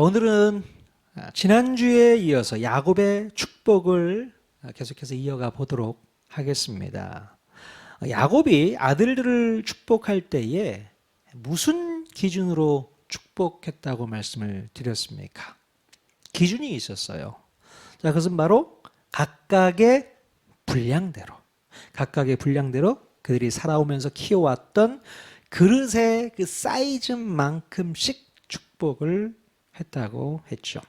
오늘은 지난주에 이어서 야곱의 축복을 계속해서 이어가 보도록 하겠습니다. 야곱이 아들들을 축복할 때에 무슨 기준으로 축복했다고 말씀을 드렸습니까? 기준이 있었어요. 자, 그것은 바로 각각의 분량대로 그들이 살아오면서 키워왔던 그릇의 그 사이즈만큼씩 축복을 했다고 했죠.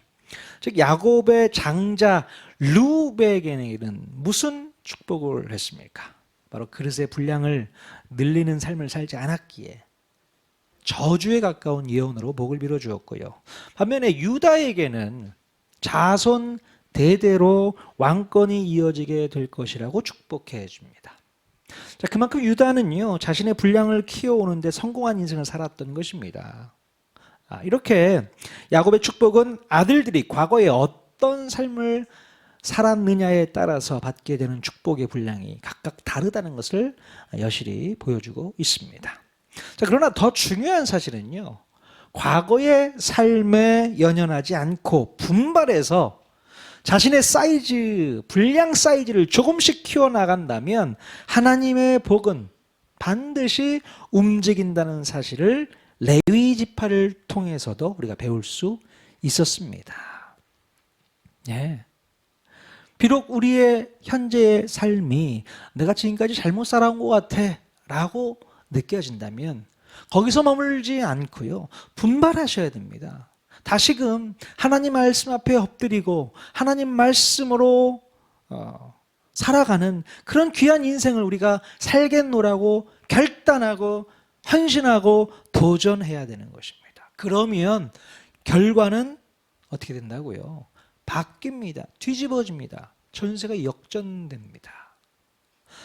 즉 야곱의 장자 르우벤에게는 무슨 축복을 했습니까? 바로 그릇의 분량을 늘리는 삶을 살지 않았기에 저주에 가까운 예언으로 복을 빌어 주었고요. 반면에 유다에게는 자손 대대로 왕권이 이어지게 될 것이라고 축복해 줍니다. 자, 그만큼 유다는요, 자신의 분량을 키워오는데 성공한 인생을 살았던 것입니다. 이렇게 야곱의 축복은 아들들이 과거에 어떤 삶을 살았느냐에 따라서 받게 되는 축복의 분량이 각각 다르다는 것을 여실히 보여주고 있습니다. 자, 그러나 더 중요한 사실은요, 과거의 삶에 연연하지 않고 분발해서 자신의 분량 사이즈를 조금씩 키워나간다면 하나님의 복은 반드시 움직인다는 사실을 레위 지파를 통해서도 우리가 배울 수 있었습니다. 예. 비록 우리의 현재의 삶이 내가 지금까지 잘못 살아온 것 같아 라고 느껴진다면 거기서 머물지 않고요, 분발하셔야 됩니다. 다시금 하나님 말씀 앞에 엎드리고 하나님 말씀으로 살아가는 그런 귀한 인생을 우리가 살겠노라고 결단하고 헌신하고 도전해야 되는 것입니다. 그러면 결과는 어떻게 된다고요? 바뀝니다. 뒤집어집니다. 전세가 역전됩니다.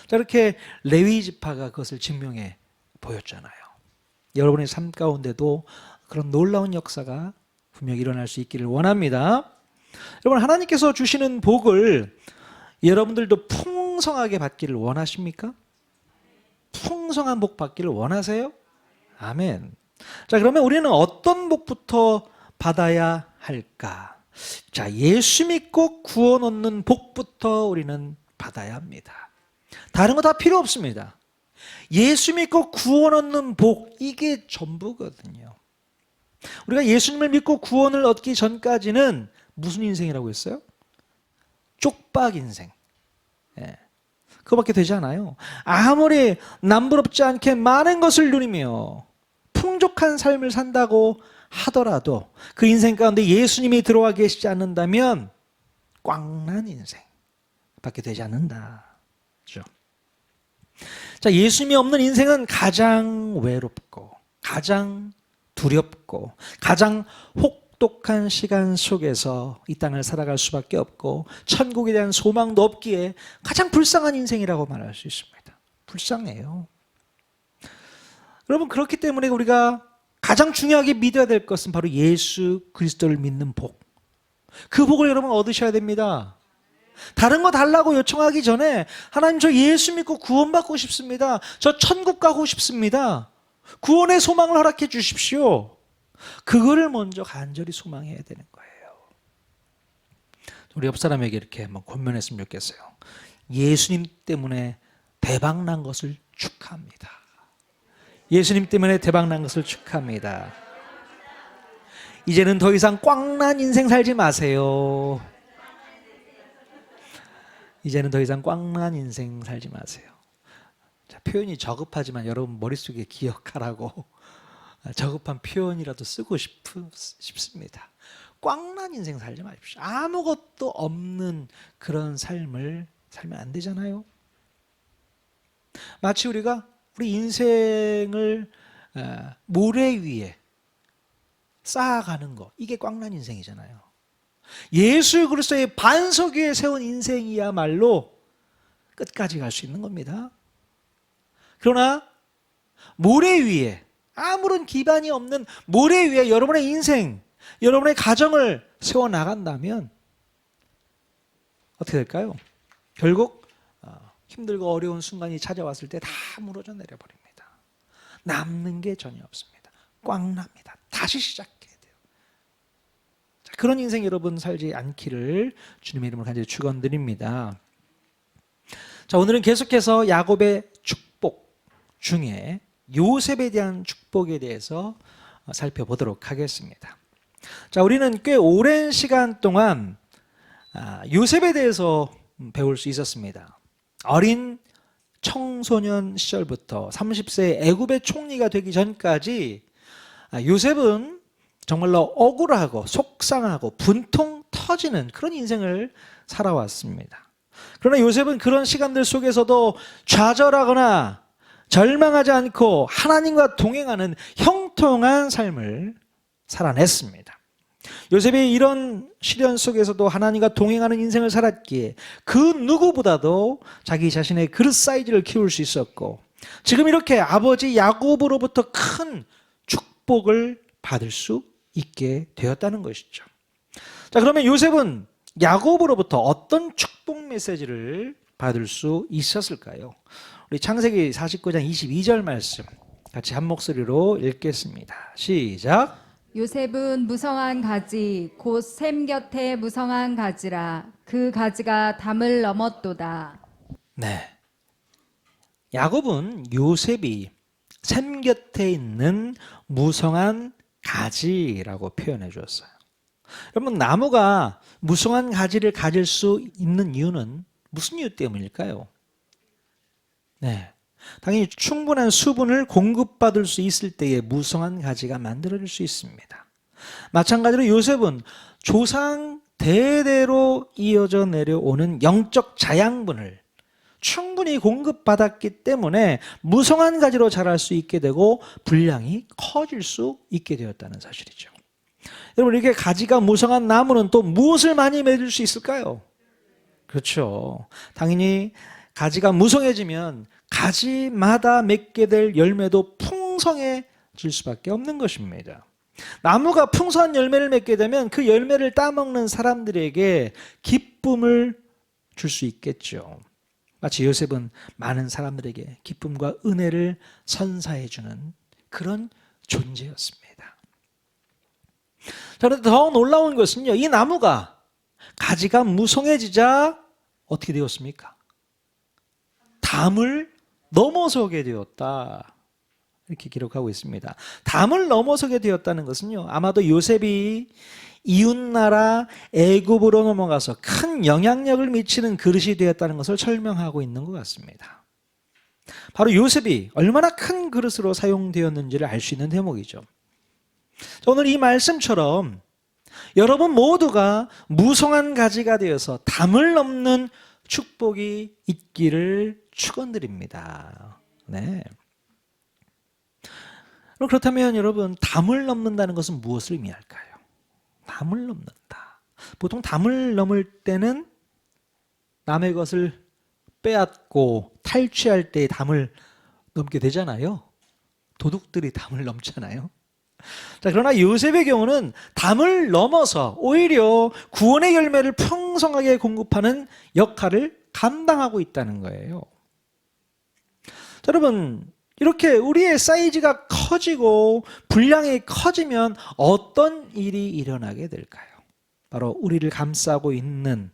자, 이렇게 레위 지파가 그것을 증명해 보였잖아요. 여러분의 삶 가운데도 그런 놀라운 역사가 분명히 일어날 수 있기를 원합니다. 여러분, 하나님께서 주시는 복을 여러분들도 풍성하게 받기를 원하십니까? 풍성한 복 받기를 원하세요? 아멘. 자, 그러면 우리는 어떤 복부터 받아야 할까? 자, 예수 믿고 구원 얻는 복부터 우리는 받아야 합니다. 다른 거 다 필요 없습니다. 예수 믿고 구원 얻는 복, 이게 전부거든요. 우리가 예수님을 믿고 구원을 얻기 전까지는 무슨 인생이라고 했어요? 쪽박 인생. 예. 그거밖에 되지 않아요. 아무리 남부럽지 않게 많은 것을 누리며 풍족한 삶을 산다고 하더라도 그 인생 가운데 예수님이 들어와 계시지 않는다면 꽝난 인생 밖에 되지 않는다. 그렇죠? 자, 예수님이 없는 인생은 가장 외롭고 가장 두렵고 가장 혹독한 시간 속에서 이 땅을 살아갈 수밖에 없고 천국에 대한 소망도 없기에 가장 불쌍한 인생이라고 말할 수 있습니다. 불쌍해요. 여러분, 그렇기 때문에 우리가 가장 중요하게 믿어야 될 것은 바로 예수 그리스도를 믿는 복. 그 복을 여러분 얻으셔야 됩니다. 다른 거 달라고 요청하기 전에 하나님, 저 예수 믿고 구원받고 싶습니다. 저 천국 가고 싶습니다. 구원의 소망을 허락해 주십시오. 그거를 먼저 간절히 소망해야 되는 거예요. 우리 옆 사람에게 이렇게 한번 권면했으면 좋겠어요. 예수님 때문에 대박난 것을 축하합니다. 예수님 때문에 대박난 것을 축하합니다. 이제는 더 이상 꽝난 인생 살지 마세요. 이제는 더 이상 꽝난 인생 살지 마세요. 자, 표현이 저급하지만 여러분 머릿속에 기억하라고 저급한 표현이라도 쓰고 싶습니다. 꽝난 인생 살지 마십시오. 아무것도 없는 그런 삶을 살면 안 되잖아요. 마치 우리가 우리 인생을 모래 위에 쌓아가는 거, 이게 꽝난 인생이잖아요. 예수 그리스도의 반석 위에 세운 인생이야말로 끝까지 갈 수 있는 겁니다. 그러나 모래 위에, 아무런 기반이 없는 모래 위에 여러분의 인생, 여러분의 가정을 세워나간다면 어떻게 될까요? 결국 힘들고 어려운 순간이 찾아왔을 때 다 무너져 내려버립니다. 남는 게 전혀 없습니다. 꽝 납니다. 다시 시작해야 돼요. 그런 인생 여러분 살지 않기를 주님의 이름으로 간절히 축원드립니다. 자, 오늘은 계속해서 야곱의 축복 중에 요셉에 대한 축복에 대해서 살펴보도록 하겠습니다. 자, 우리는 꽤 오랜 시간 동안 요셉에 대해서 배울 수 있었습니다. 어린 청소년 시절부터 30세 애굽의 총리가 되기 전까지 요셉은 정말로 억울하고 속상하고 분통 터지는 그런 인생을 살아왔습니다. 그러나 요셉은 그런 시간들 속에서도 좌절하거나 절망하지 않고 하나님과 동행하는 형통한 삶을 살아냈습니다. 요셉이 이런 시련 속에서도 하나님과 동행하는 인생을 살았기에 그 누구보다도 자기 자신의 그릇 사이즈를 키울 수 있었고, 지금 이렇게 아버지 야곱으로부터 큰 축복을 받을 수 있게 되었다는 것이죠. 자, 그러면 요셉은 야곱으로부터 어떤 축복 메시지를 받을 수 있었을까요? 우리 창세기 49장 22절 말씀 같이 한 목소리로 읽겠습니다. 시작. 요셉은 무성한 가지 곧 샘 곁에 무성한 가지라 그 가지가 담을 넘었도다. 네. 야곱은 요셉이 샘 곁에 있는 무성한 가지라고 표현해 주었어요. 여러분, 나무가 무성한 가지를 가질 수 있는 이유는 무슨 이유 때문일까요? 네. 당연히 충분한 수분을 공급받을 수 있을 때에 무성한 가지가 만들어질 수 있습니다. 마찬가지로 요셉은 조상 대대로 이어져 내려오는 영적 자양분을 충분히 공급받았기 때문에 무성한 가지로 자랄 수 있게 되고 분량이 커질 수 있게 되었다는 사실이죠. 여러분, 이렇게 가지가 무성한 나무는 또 무엇을 많이 맺을 수 있을까요? 그렇죠. 당연히 가지가 무성해지면 가지마다 맺게 될 열매도 풍성해질 수밖에 없는 것입니다. 나무가 풍성한 열매를 맺게 되면 그 열매를 따먹는 사람들에게 기쁨을 줄 수 있겠죠. 마치 요셉은 많은 사람들에게 기쁨과 은혜를 선사해주는 그런 존재였습니다. 자, 그런데 더 놀라운 것은요, 이 나무가 가지가 무성해지자 어떻게 되었습니까? 담을 넘어서게 되었다, 이렇게 기록하고 있습니다. 담을 넘어서게 되었다는 것은요, 아마도 요셉이 이웃나라 애굽으로 넘어가서 큰 영향력을 미치는 그릇이 되었다는 것을 설명하고 있는 것 같습니다. 바로 요셉이 얼마나 큰 그릇으로 사용되었는지를 알 수 있는 대목이죠. 오늘 이 말씀처럼 여러분 모두가 무성한 가지가 되어서 담을 넘는 축복이 있기를 축원드립니다. 네. 그렇다면 여러분, 담을 넘는다는 것은 무엇을 의미할까요? 담을 넘는다. 보통 담을 넘을 때는 남의 것을 빼앗고 탈취할 때 담을 넘게 되잖아요. 도둑들이 담을 넘잖아요. 자, 그러나 요셉의 경우는 담을 넘어서 오히려 구원의 열매를 풍성하게 공급하는 역할을 감당하고 있다는 거예요. 자, 여러분, 이렇게 우리의 사이즈가 커지고 분량이 커지면 어떤 일이 일어나게 될까요? 바로 우리를 감싸고 있는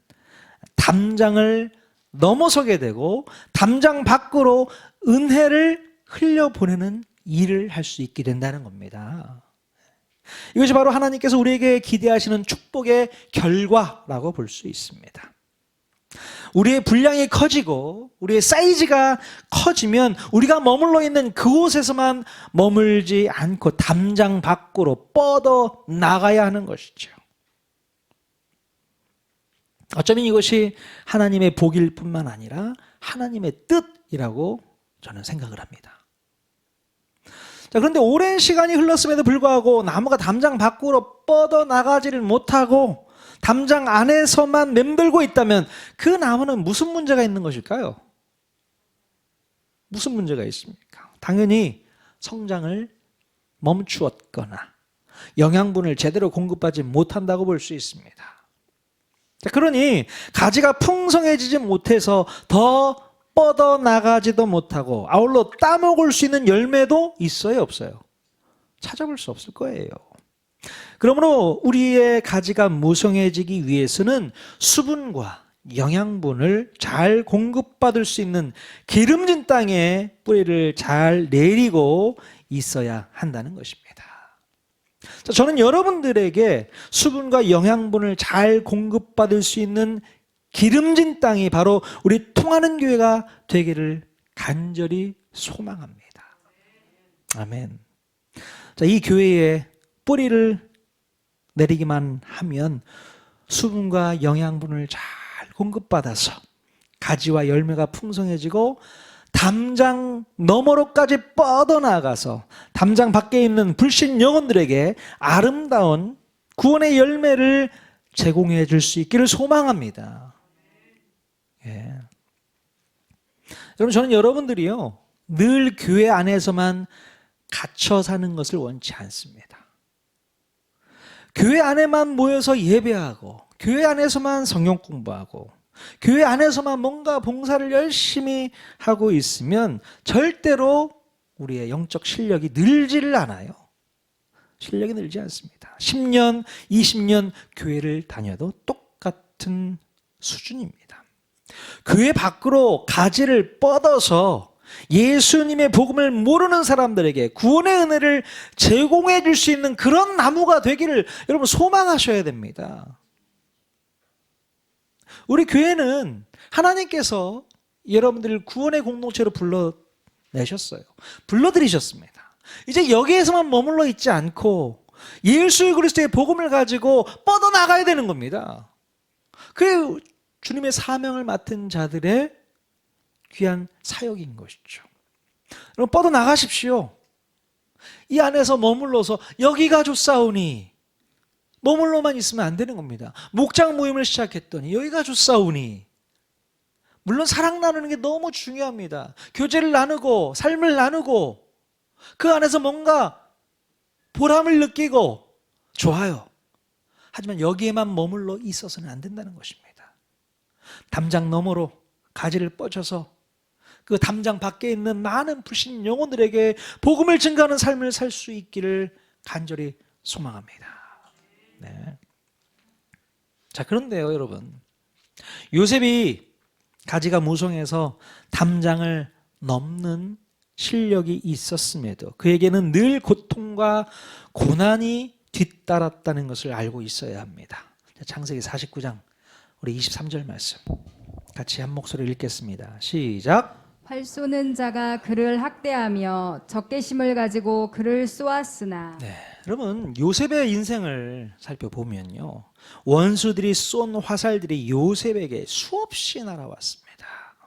담장을 넘어서게 되고 담장 밖으로 은혜를 흘려보내는 일을 할 수 있게 된다는 겁니다. 이것이 바로 하나님께서 우리에게 기대하시는 축복의 결과라고 볼 수 있습니다. 우리의 분량이 커지고 우리의 사이즈가 커지면 우리가 머물러 있는 그곳에서만 머물지 않고 담장 밖으로 뻗어 나가야 하는 것이죠. 어쩌면 이것이 하나님의 복일 뿐만 아니라 하나님의 뜻이라고 저는 생각을 합니다. 자, 그런데 오랜 시간이 흘렀음에도 불구하고 나무가 담장 밖으로 뻗어 나가지를 못하고 담장 안에서만 맴돌고 있다면 그 나무는 무슨 문제가 있는 것일까요? 무슨 문제가 있습니까? 당연히 성장을 멈추었거나 영양분을 제대로 공급하지 못한다고 볼 수 있습니다. 자, 그러니 가지가 풍성해지지 못해서 더 뻗어나가지도 못하고 아울러 따먹을 수 있는 열매도 있어요, 없어요? 찾아볼 수 없을 거예요. 그러므로 우리의 가지가 무성해지기 위해서는 수분과 영양분을 잘 공급받을 수 있는 기름진 땅에 뿌리를 잘 내리고 있어야 한다는 것입니다. 자, 저는 여러분들에게 수분과 영양분을 잘 공급받을 수 있는 기름진 땅이 바로 우리 통하는 교회가 되기를 간절히 소망합니다. 아멘. 자, 이 교회에 뿌리를 내리기만 하면 수분과 영양분을 잘 공급받아서 가지와 열매가 풍성해지고 담장 너머로까지 뻗어나가서 담장 밖에 있는 불신 영혼들에게 아름다운 구원의 열매를 제공해 줄 수 있기를 소망합니다. 예. 여러분, 저는 여러분들이요, 늘 교회 안에서만 갇혀 사는 것을 원치 않습니다. 교회 안에만 모여서 예배하고 교회 안에서만 성경 공부하고 교회 안에서만 뭔가 봉사를 열심히 하고 있으면 절대로 우리의 영적 실력이 늘지를 않아요. 실력이 늘지 않습니다. 10년, 20년 교회를 다녀도 똑같은 수준입니다. 교회 밖으로 가지를 뻗어서 예수님의 복음을 모르는 사람들에게 구원의 은혜를 제공해 줄 수 있는 그런 나무가 되기를 여러분 소망하셔야 됩니다. 우리 교회는 하나님께서 여러분들을 구원의 공동체로 불러내셨어요. 불러들이셨습니다. 이제 여기에서만 머물러 있지 않고 예수 그리스도의 복음을 가지고 뻗어나가야 되는 겁니다. 그게 주님의 사명을 맡은 자들의 귀한 사역인 것이죠. 여러분, 뻗어나가십시오. 이 안에서 머물러서 여기가 좋사오니 머물러만 있으면 안 되는 겁니다. 목장 모임을 시작했더니 여기가 좋사오니, 물론 사랑 나누는 게 너무 중요합니다. 교제를 나누고 삶을 나누고 그 안에서 뭔가 보람을 느끼고 좋아요. 하지만 여기에만 머물러 있어서는 안 된다는 것입니다. 담장 너머로 가지를 뻗쳐서 그 담장 밖에 있는 많은 불신 영혼들에게 복음을 증거하는 삶을 살 수 있기를 간절히 소망합니다. 네. 자, 그런데요, 여러분, 요셉이 가지가 무성해서 담장을 넘는 실력이 있었음에도 그에게는 늘 고통과 고난이 뒤따랐다는 것을 알고 있어야 합니다. 창세기 49장 우리 23절 말씀 같이 한 목소리로 읽겠습니다. 시작. 활 쏘는 자가 그를 학대하며 적개심을 가지고 그를 쏘았으나. 네, 여러분, 요셉의 인생을 살펴보면요, 원수들이 쏜 화살들이 요셉에게 수없이 날아왔습니다.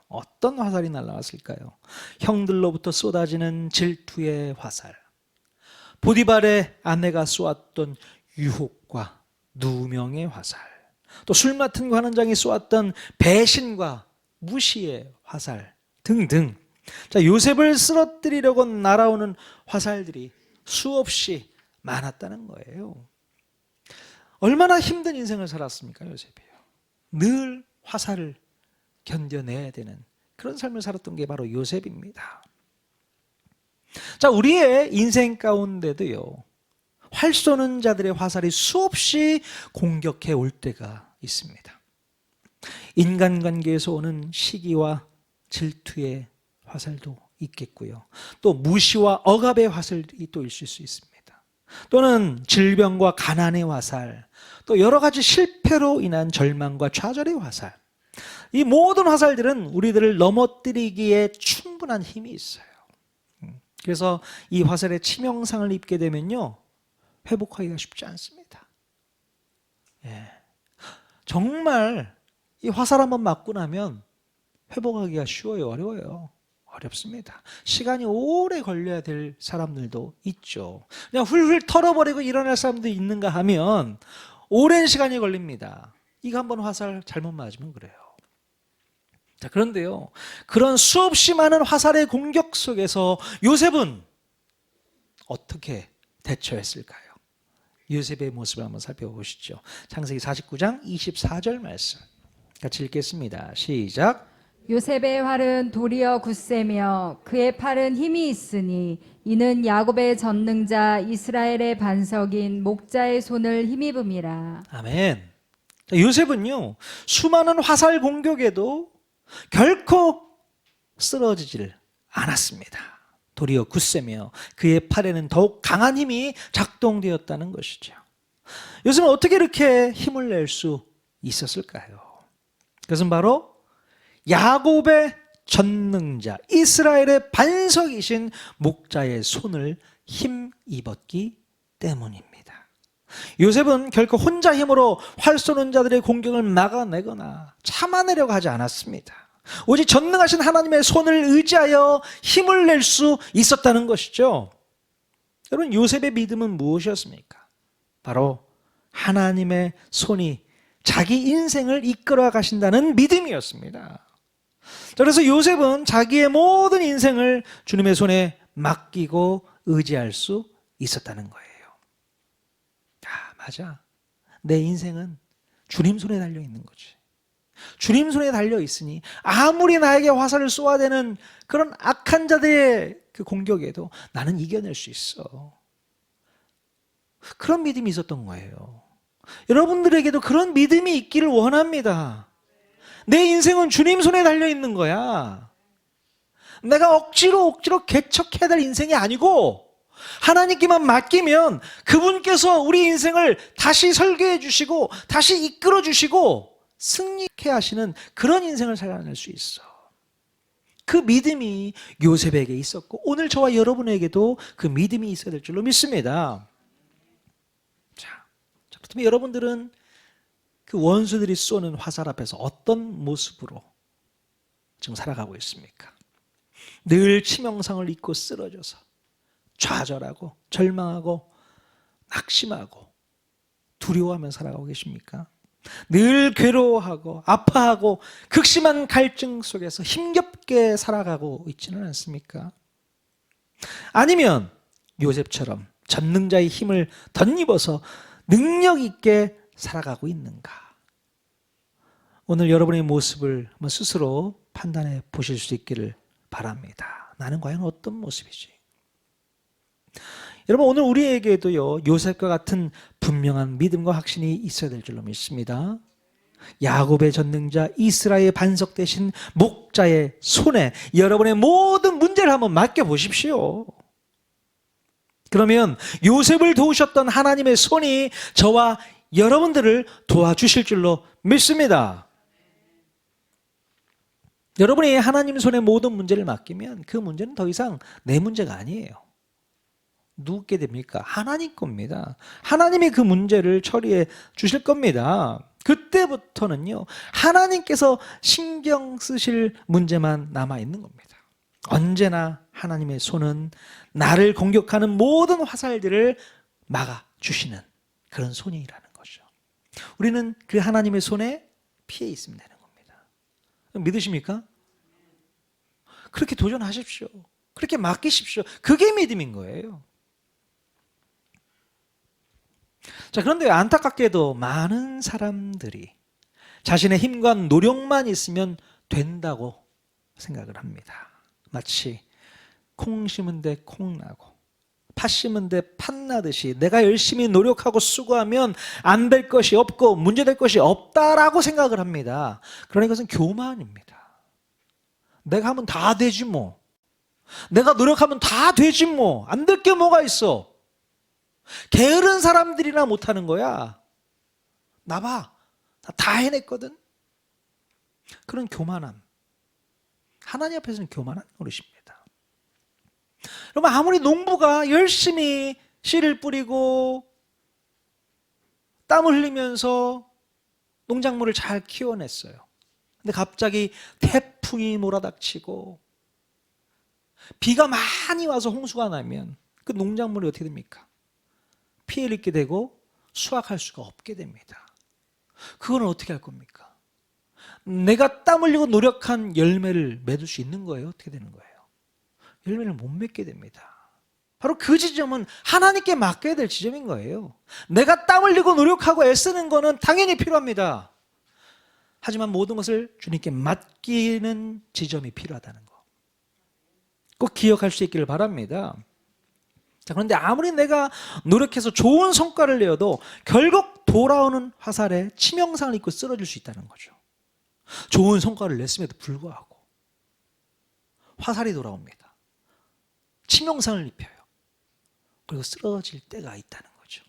어떤 화살이 날아왔을까요? 형들로부터 쏟아지는 질투의 화살, 보디발의 아내가 쏘았던 유혹과 누명의 화살, 또 술 맡은 관원장이 쏘았던 배신과 무시의 화살 등등. 자, 요셉을 쓰러뜨리려고 날아오는 화살들이 수없이 많았다는 거예요. 얼마나 힘든 인생을 살았습니까, 요셉이요. 늘 화살을 견뎌내야 되는 그런 삶을 살았던 게 바로 요셉입니다. 자, 우리의 인생 가운데도요, 활 쏘는 자들의 화살이 수없이 공격해 올 때가 있습니다. 인간관계에서 오는 시기와 질투의 화살도 있겠고요. 또 무시와 억압의 화살이 또 있을 수 있습니다. 또는 질병과 가난의 화살, 또 여러 가지 실패로 인한 절망과 좌절의 화살. 이 모든 화살들은 우리들을 넘어뜨리기에 충분한 힘이 있어요. 그래서 이 화살의 치명상을 입게 되면요, 회복하기가 쉽지 않습니다. 예. 정말 이 화살 한번 맞고 나면 회복하기가 쉬워요, 어려워요? 어렵습니다. 시간이 오래 걸려야 될 사람들도 있죠. 그냥 훌훌 털어버리고 일어날 사람도 있는가 하면 오랜 시간이 걸립니다. 이거 한번 화살 잘못 맞으면 그래요. 자, 그런데요, 그런 수없이 많은 화살의 공격 속에서 요셉은 어떻게 대처했을까요? 요셉의 모습을 한번 살펴보시죠. 창세기 49장 24절 말씀 같이 읽겠습니다. 시작. 요셉의 활은 도리어 굳세며 그의 팔은 힘이 있으니 이는 야곱의 전능자 이스라엘의 반석인 목자의 손을 힘입음이라. 아멘. 자, 요셉은요, 수많은 화살 공격에도 결코 쓰러지질 않았습니다. 도리어 굳세며 그의 팔에는 더욱 강한 힘이 작동되었다는 것이죠. 요셉은 어떻게 이렇게 힘을 낼 수 있었을까요? 그것은 바로 야곱의 전능자 이스라엘의 반석이신 목자의 손을 힘입었기 때문입니다. 요셉은 결코 혼자 힘으로 활 쏘는 자들의 공격을 막아내거나 참아내려고 하지 않았습니다. 오직 전능하신 하나님의 손을 의지하여 힘을 낼 수 있었다는 것이죠. 여러분, 요셉의 믿음은 무엇이었습니까? 바로 하나님의 손이 자기 인생을 이끌어 가신다는 믿음이었습니다. 그래서 요셉은 자기의 모든 인생을 주님의 손에 맡기고 의지할 수 있었다는 거예요. 맞아. 내 인생은 주님 손에 달려 있는 거지. 주님 손에 달려 있으니 아무리 나에게 화살을 쏘아대는 그런 악한 자들의 그 공격에도 나는 이겨낼 수 있어. 그런 믿음이 있었던 거예요. 여러분들에게도 그런 믿음이 있기를 원합니다. 내 인생은 주님 손에 달려 있는 거야. 내가 억지로 개척해야 될 인생이 아니고 하나님께만 맡기면 그분께서 우리 인생을 다시 설계해 주시고 다시 이끌어 주시고 승리케 하시는 그런 인생을 살아낼 수 있어. 그 믿음이 요셉에게 있었고 오늘 저와 여러분에게도 그 믿음이 있어야 될 줄로 믿습니다. 자, 그렇다면 여러분들은 그 원수들이 쏘는 화살 앞에서 어떤 모습으로 지금 살아가고 있습니까? 늘 치명상을 입고 쓰러져서 좌절하고 절망하고 낙심하고 두려워하며 살아가고 계십니까? 늘 괴로워하고 아파하고 극심한 갈증 속에서 힘겹게 살아가고 있지는 않습니까? 아니면 요셉처럼 전능자의 힘을 덧입어서 능력 있게 살아가고 있는가? 오늘 여러분의 모습을 한번 스스로 판단해 보실 수 있기를 바랍니다. 나는 과연 어떤 모습이지? 여러분, 오늘 우리에게도요, 요셉과 같은 분명한 믿음과 확신이 있어야 될 줄로 믿습니다. 야곱의 전능자 이스라엘의 반석 되신 목자의 손에 여러분의 모든 문제를 한번 맡겨보십시오. 그러면 요셉을 도우셨던 하나님의 손이 저와 여러분들을 도와주실 줄로 믿습니다. 여러분이 하나님 손에 모든 문제를 맡기면 그 문제는 더 이상 내 문제가 아니에요. 누구께 됩니까? 하나님 겁니다. 하나님이 그 문제를 처리해 주실 겁니다. 그때부터는요, 하나님께서 신경 쓰실 문제만 남아있는 겁니다. 언제나 하나님의 손은 나를 공격하는 모든 화살들을 막아주시는 그런 손이라는 거죠. 우리는 그 하나님의 손에 피해 있으면 되는 겁니다. 믿으십니까? 그렇게 도전하십시오. 그렇게 맡기십시오. 그게 믿음인 거예요. 자, 그런데 안타깝게도 많은 사람들이 자신의 힘과 노력만 있으면 된다고 생각을 합니다. 마치 콩 심은 데 콩 나고 팥 심은 데 팥 나듯이 내가 열심히 노력하고 수고하면 안 될 것이 없고 문제될 것이 없다라고 생각을 합니다. 그러나 이것은 교만입니다. 내가 하면 다 되지 뭐. 내가 노력하면 다 되지 뭐. 안 될 게 뭐가 있어. 게으른 사람들이나 못하는 거야. 나 봐. 나 다 해냈거든. 그런 교만함. 하나님 앞에서는 교만한 노릇입니다. 여러분, 아무리 농부가 열심히 씨를 뿌리고 땀을 흘리면서 농작물을 잘 키워냈어요. 근데 갑자기 태풍이 몰아닥치고 비가 많이 와서 홍수가 나면 그 농작물이 어떻게 됩니까? 피해를 입게 되고 수확할 수가 없게 됩니다. 그거는 어떻게 할 겁니까? 내가 땀 흘리고 노력한 열매를 맺을 수 있는 거예요? 어떻게 되는 거예요? 열매를 못 맺게 됩니다. 바로 그 지점은 하나님께 맡겨야 될 지점인 거예요. 내가 땀 흘리고 노력하고 애쓰는 거는 당연히 필요합니다. 하지만 모든 것을 주님께 맡기는 지점이 필요하다는 거. 꼭 기억할 수 있기를 바랍니다. 자, 그런데 아무리 내가 노력해서 좋은 성과를 내어도 결국 돌아오는 화살에 치명상을 입고 쓰러질 수 있다는 거죠. 좋은 성과를 냈음에도 불구하고 화살이 돌아옵니다. 치명상을 입혀요. 그리고 쓰러질 때가 있다는 거죠.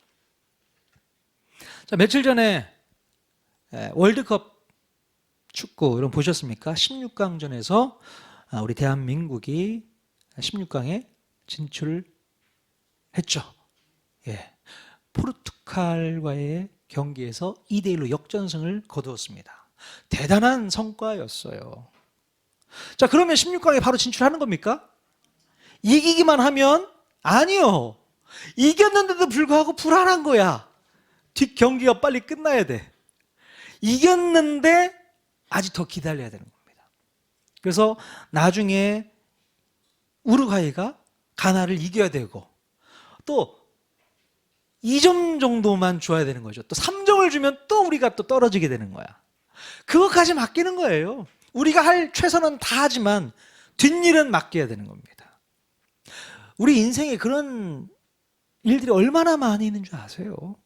자, 며칠 전에 월드컵 축구 여러분 보셨습니까? 16강전에서 우리 대한민국이 16강에 진출했죠. 예. 포르투갈과의 경기에서 2대1로 역전승을 거두었습니다. 대단한 성과였어요. 자, 그러면 16강에 바로 진출하는 겁니까? 이기기만 하면 아니요. 이겼는데도 불구하고 불안한 거야. 뒷 경기가 빨리 끝나야 돼. 이겼는데 아직 더 기다려야 되는 겁니다. 그래서 나중에 우루과이가 가나를 이겨야 되고 또 2점 정도만 줘야 되는 거죠. 또 3점을 주면 또 우리가 또 떨어지게 되는 거야. 그것까지 맡기는 거예요. 우리가 할 최선은 다 하지만 뒷일은 맡겨야 되는 겁니다. 우리 인생에 그런 일들이 얼마나 많이 있는 줄 아세요?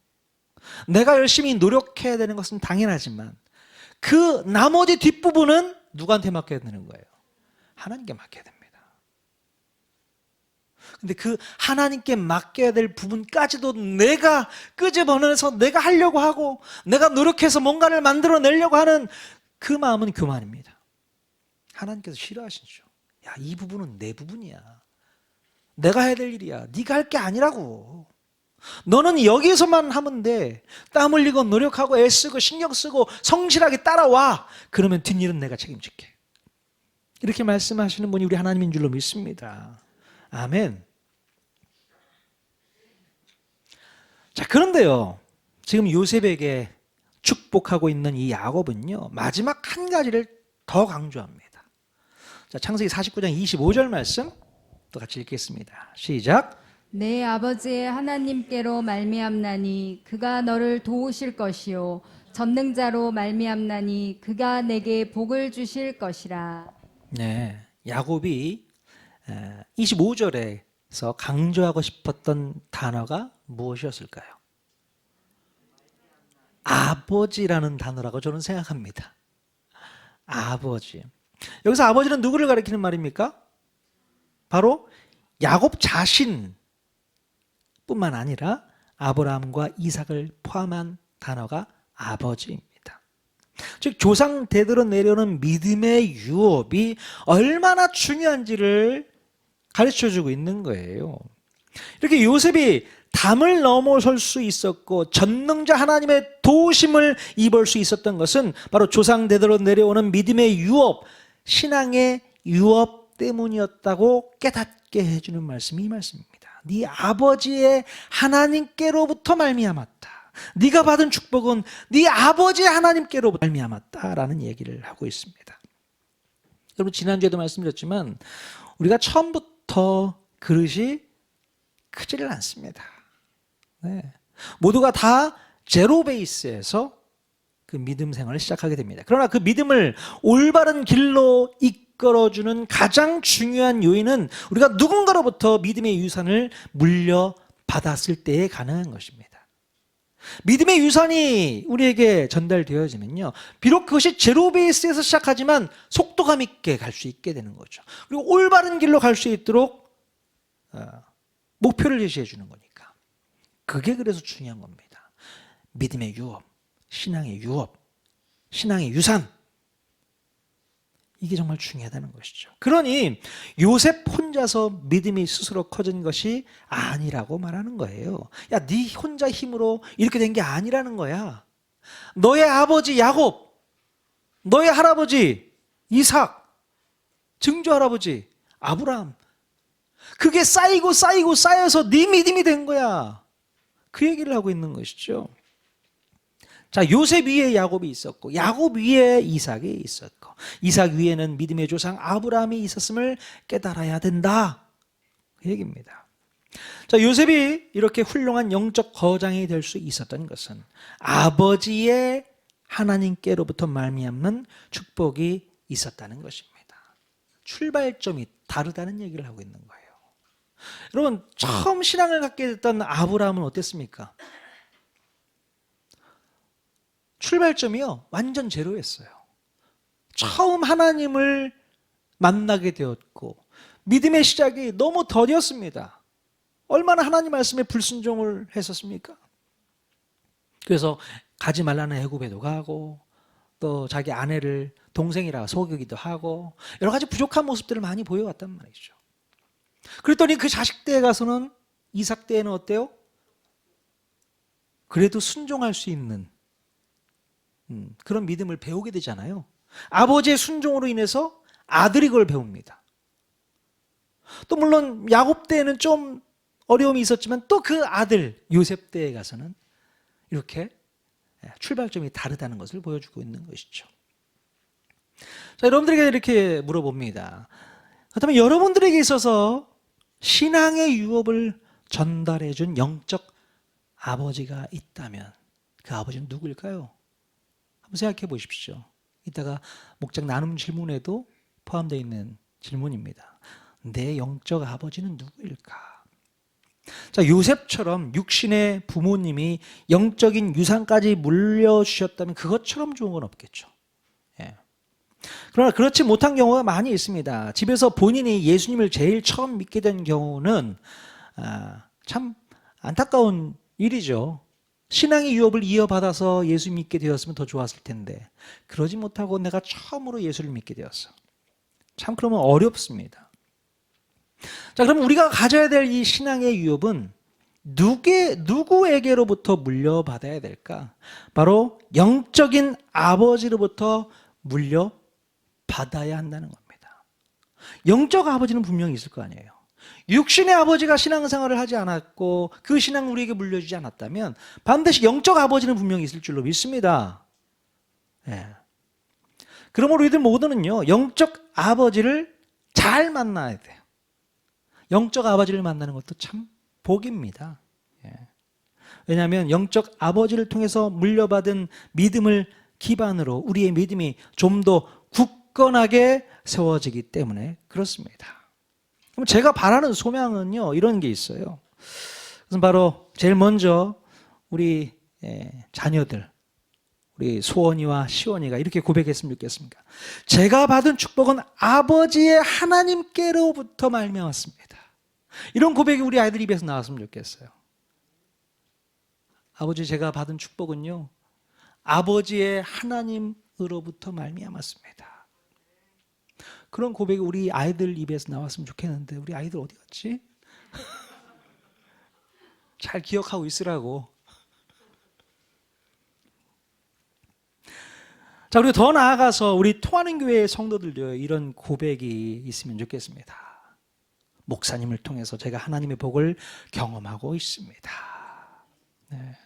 내가 열심히 노력해야 되는 것은 당연하지만 그 나머지 뒷부분은 누구한테 맡겨야 되는 거예요? 하나님께 맡겨야 됩니다. 근데 그 하나님께 맡겨야 될 부분까지도 내가 끄집어내서 내가 하려고 하고 내가 노력해서 뭔가를 만들어내려고 하는 그 마음은 교만입니다. 하나님께서 싫어하시죠. 야, 이 부분은 내 부분이야. 내가 해야 될 일이야. 네가 할 게 아니라고. 너는 여기에서만 하면 돼. 땀 흘리고 노력하고 애쓰고 신경 쓰고 성실하게 따라와. 그러면 뒷일은 내가 책임질게. 이렇게 말씀하시는 분이 우리 하나님인 줄로 믿습니다. 아멘. 자, 그런데요, 지금 요셉에게 축복하고 있는 이 야곱은요, 마지막 한 가지를 더 강조합니다. 자, 창세기 49장 25절 말씀 또 같이 읽겠습니다. 시작. 내 아버지의 하나님께로 말미암나니 그가 너를 도우실 것이요 전능자로 말미암나니 그가 내게 복을 주실 것이라. 네, 야곱이 25절에서 강조하고 싶었던 단어가 무엇이었을까요? 아버지라는 단어라고 저는 생각합니다. 아버지. 여기서 아버지는 누구를 가리키는 말입니까? 바로 야곱 자신 뿐만 아니라 아브라함과 이삭을 포함한 단어가 아버지입니다. 즉 조상 대대로 내려오는 믿음의 유업이 얼마나 중요한지를 가르쳐주고 있는 거예요. 이렇게 요셉이 담을 넘어설 수 있었고 전능자 하나님의 도우심을 입을 수 있었던 것은 바로 조상 대대로 내려오는 믿음의 유업, 신앙의 유업 때문이었다고 깨닫게 해주는 말씀이 이 말씀입니다. 네 아버지의 하나님께로부터 말미암았다. 네가 받은 축복은 네 아버지의 하나님께로부터 말미암았다라는 얘기를 하고 있습니다. 여러분 지난주에도 말씀드렸지만 우리가 처음부터 그릇이 크지를 않습니다. 네. 모두가 다 제로 베이스에서 그 믿음 생활을 시작하게 됩니다. 그러나 그 믿음을 올바른 길로 이끌어주는 가장 중요한 요인은 우리가 누군가로부터 믿음의 유산을 물려받았을 때에 가능한 것입니다. 믿음의 유산이 우리에게 전달되어지면요, 비록 그것이 제로 베이스에서 시작하지만 속도감 있게 갈 수 있게 되는 거죠. 그리고 올바른 길로 갈 수 있도록 목표를 제시해 주는 거니까. 그게 그래서 중요한 겁니다. 믿음의 유업, 신앙의 유업, 신앙의 유산. 이게 정말 중요하다는 것이죠. 그러니 요셉 혼자서 믿음이 스스로 커진 것이 아니라고 말하는 거예요. 야, 네 혼자 힘으로 이렇게 된 게 아니라는 거야. 너의 아버지 야곱, 너의 할아버지 이삭, 증조 할아버지 아브라함, 그게 쌓이고 쌓이고 쌓여서 네 믿음이 된 거야. 그 얘기를 하고 있는 것이죠. 자, 요셉 위에 야곱이 있었고 야곱 위에 이삭이 있었고 이삭 위에는 믿음의 조상 아브라함이 있었음을 깨달아야 된다. 그 얘기입니다. 자, 요셉이 이렇게 훌륭한 영적 거장이 될 수 있었던 것은 아버지의 하나님께로부터 말미암는 축복이 있었다는 것입니다. 출발점이 다르다는 얘기를 하고 있는 거예요. 여러분, 처음 신앙을 갖게 됐던 아브라함은 어땠습니까? 출발점이요, 완전 제로였어요. 처음 하나님을 만나게 되었고 믿음의 시작이 너무 더뎠습니다. 얼마나 하나님 말씀에 불순종을 했었습니까? 그래서 가지 말라는 애굽에도 가고 또 자기 아내를 동생이라 속이기도 하고 여러 가지 부족한 모습들을 많이 보여왔단 말이죠. 그랬더니 그 자식 때에 가서는, 이삭 때에는 어때요? 그래도 순종할 수 있는 그런 믿음을 배우게 되잖아요. 아버지의 순종으로 인해서 아들이 그걸 배웁니다. 또 물론 야곱 때에는 좀 어려움이 있었지만 또 그 아들 요셉 때에 가서는 이렇게 출발점이 다르다는 것을 보여주고 있는 것이죠. 자, 여러분들에게 이렇게 물어봅니다. 그렇다면 여러분들에게 있어서 신앙의 유업을 전달해 준 영적 아버지가 있다면 그 아버지는 누구일까요? 한번 생각해 보십시오. 이따가 목장 나눔 질문에도 포함되어 있는 질문입니다. 내 영적 아버지는 누구일까? 자, 요셉처럼 육신의 부모님이 영적인 유산까지 물려주셨다면 그것처럼 좋은 건 없겠죠. 예. 그러나 그렇지 못한 경우가 많이 있습니다. 집에서 본인이 예수님을 제일 처음 믿게 된 경우는 참 안타까운 일이죠. 신앙의 유업을 이어받아서 예수 믿게 되었으면 더 좋았을 텐데 그러지 못하고 내가 처음으로 예수를 믿게 되었어. 참 그러면 어렵습니다. 자, 그럼 우리가 가져야 될 이 신앙의 유업은 누구에게로부터 물려받아야 될까? 바로 영적인 아버지로부터 물려받아야 한다는 겁니다. 영적 아버지는 분명히 있을 거 아니에요. 육신의 아버지가 신앙생활을 하지 않았고 그 신앙을 우리에게 물려주지 않았다면 반드시 영적 아버지는 분명히 있을 줄로 믿습니다. 예. 그러므로 우리들 모두는요, 영적 아버지를 잘 만나야 돼요. 영적 아버지를 만나는 것도 참 복입니다. 예. 왜냐하면 영적 아버지를 통해서 물려받은 믿음을 기반으로 우리의 믿음이 좀 더 굳건하게 세워지기 때문에 그렇습니다. 그럼 제가 바라는 소망은요, 이런 게 있어요. 그래서 바로 제일 먼저 우리 자녀들, 우리 소원이와 시원이가 이렇게 고백했으면 좋겠습니까? 제가 받은 축복은 아버지의 하나님께로부터 말미암았습니다. 이런 고백이 우리 아이들 입에서 나왔으면 좋겠어요. 아버지, 제가 받은 축복은요, 아버지의 하나님으로부터 말미암았습니다. 그런 고백이 우리 아이들 입에서 나왔으면 좋겠는데 우리 아이들 어디 갔지? 잘 기억하고 있으라고. 자, 그리고 더 나아가서 우리 통하는 교회의 성도들도 이런 고백이 있으면 좋겠습니다. 목사님을 통해서 제가 하나님의 복을 경험하고 있습니다. 네.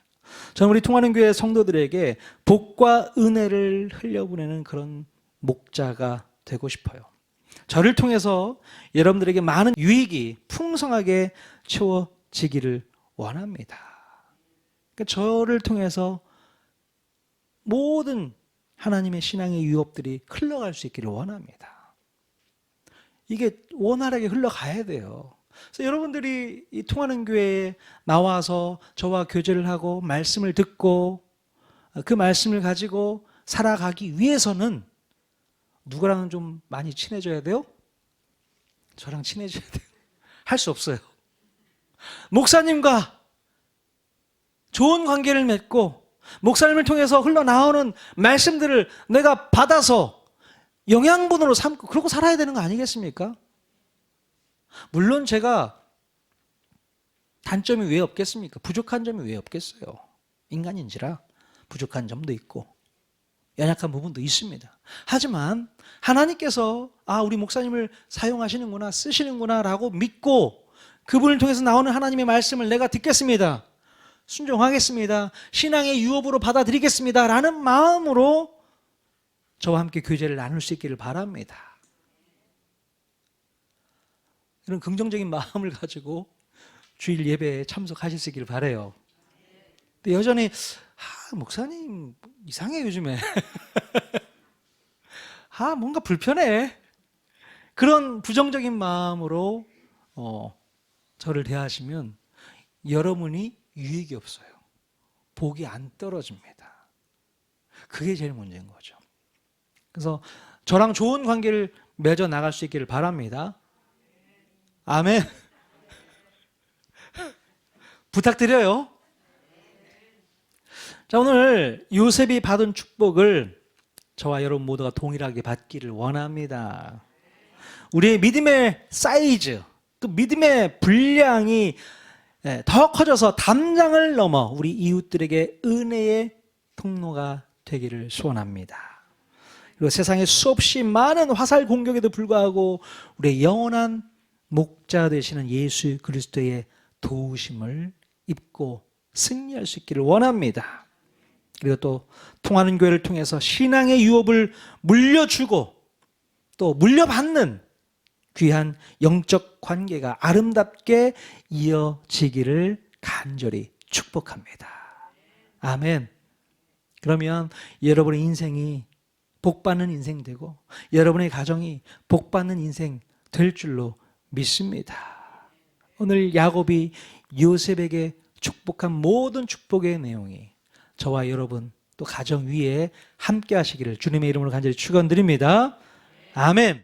저는 우리 통하는 교회 성도들에게 복과 은혜를 흘려보내는 그런 목자가 되고 싶어요. 저를 통해서 여러분들에게 많은 유익이 풍성하게 채워지기를 원합니다. 그러니까 저를 통해서 모든 하나님의 신앙의 유업들이 흘러갈 수 있기를 원합니다. 이게 원활하게 흘러가야 돼요. 그래서 여러분들이 이 통하는 교회에 나와서 저와 교제를 하고 말씀을 듣고 그 말씀을 가지고 살아가기 위해서는 누구랑은 좀 많이 친해져야 돼요? 저랑 친해져야 돼요. 할 수 없어요. 목사님과 좋은 관계를 맺고 목사님을 통해서 흘러나오는 말씀들을 내가 받아서 영양분으로 삼고 그러고 살아야 되는 거 아니겠습니까? 물론 제가 단점이 왜 없겠습니까? 부족한 점이 왜 없겠어요? 인간인지라 부족한 점도 있고 연약한 부분도 있습니다. 하지만 하나님께서 우리 목사님을 사용하시는구나, 쓰시는구나 라고 믿고 그분을 통해서 나오는 하나님의 말씀을 내가 듣겠습니다. 순종하겠습니다. 신앙의 유업으로 받아들이겠습니다. 라는 마음으로 저와 함께 교제를 나눌 수 있기를 바랍니다. 이런 긍정적인 마음을 가지고 주일 예배에 참석하실 수 있기를 바라요. 근데 여전히 목사님 이상해 요즘에. 뭔가 불편해. 그런 부정적인 마음으로 저를 대하시면 여러분이 유익이 없어요. 복이 안 떨어집니다. 그게 제일 문제인 거죠. 그래서 저랑 좋은 관계를 맺어 나갈 수 있기를 바랍니다. 아멘. 부탁드려요. 자, 오늘 요셉이 받은 축복을 저와 여러분 모두가 동일하게 받기를 원합니다. 우리의 믿음의 사이즈, 그 믿음의 분량이 더 커져서 담장을 넘어 우리 이웃들에게 은혜의 통로가 되기를 소원합니다. 그리고 세상에 수없이 많은 화살 공격에도 불구하고 우리의 영원한 목자 되시는 예수 그리스도의 도우심을 입고 승리할 수 있기를 원합니다. 그리고 또 통하는 교회를 통해서 신앙의 유업을 물려주고 또 물려받는 귀한 영적 관계가 아름답게 이어지기를 간절히 축복합니다. 아멘. 그러면 여러분의 인생이 복받는 인생 되고 여러분의 가정이 복받는 인생 될 줄로 믿습니다. 오늘 야곱이 요셉에게 축복한 모든 축복의 내용이 저와 여러분 또 가정 위에 함께 하시기를 주님의 이름으로 간절히 축원드립니다. 아멘.